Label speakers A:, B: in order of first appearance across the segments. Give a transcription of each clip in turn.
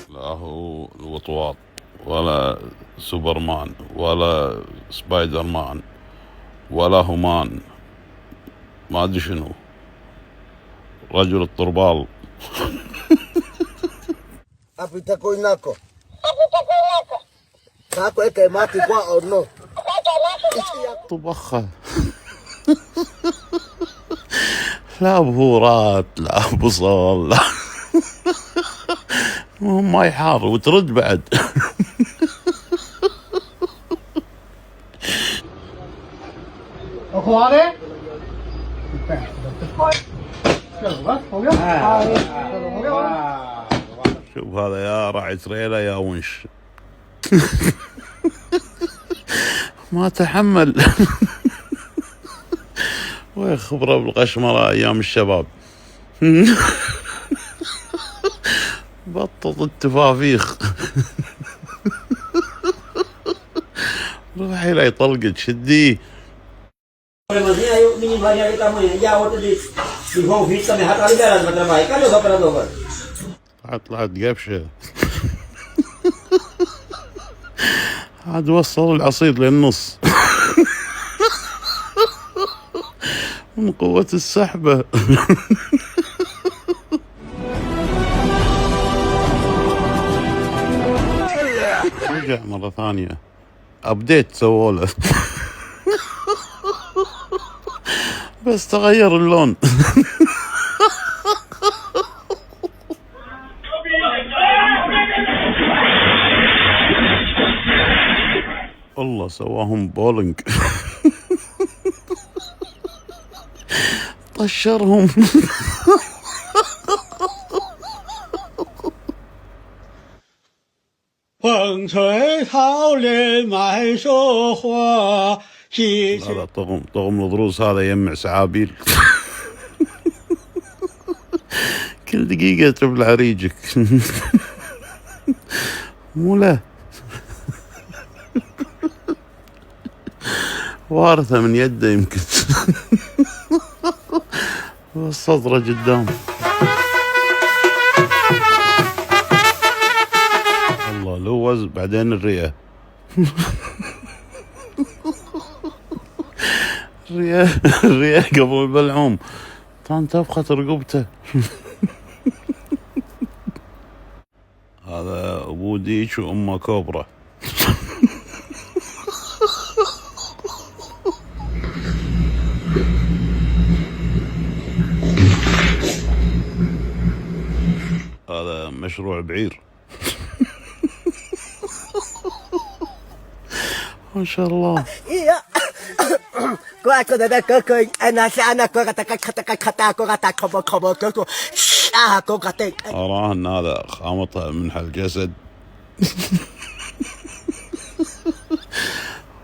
A: لا هو الوطواط ولا سوبرمان ولا سبايدر مان ولا هومان، ما ادري شنو، رجل الطربال.
B: Apitako inako. Kako eke mati kwa or no?
A: طبخة. لا بهورات لا بصل لا ماي حار وترد بعد. شوف هذا يا راعي تريلا يا ونش. ما تحمل. وين خبرة بالقشمرة ايام الشباب. بطط التفافيخ. روحي لا يطلقك شديه. طلعت قفشة. عاد وصل العصير للنص. من قوة السحبة. رجع مرة ثانية ابديت سووله. بس تغير اللون. والله سواهم بولينج. طشرهم.
C: 风吹桃林满树花，细
A: هذا طغم الضروس هذا يجمع سعابيل. كل دقيقة تبلع ريجك. مو له. وارثة من يده يمكن. والصدرة قدام. الله لوز بعدين الرئة. الرئة قبل البلعوم تنتفخت رقبته. هذا ابو ديش وامه كوبرا. هذا مشروع بعير. ما شاء الله. أراه أن هذا خامطها من هالجسد.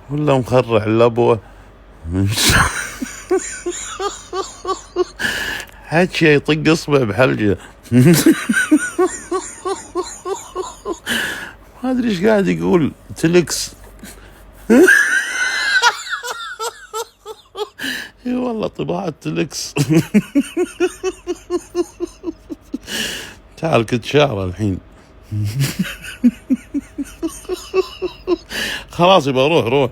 A: ولا مخرع اللبوة. حكي يطق اصبع بحلجه. ما ادري ايش قاعد يقول. تلكس. اي والله طباعة تلكس. تعال كنت شعره الحين. خلاص يبقى روح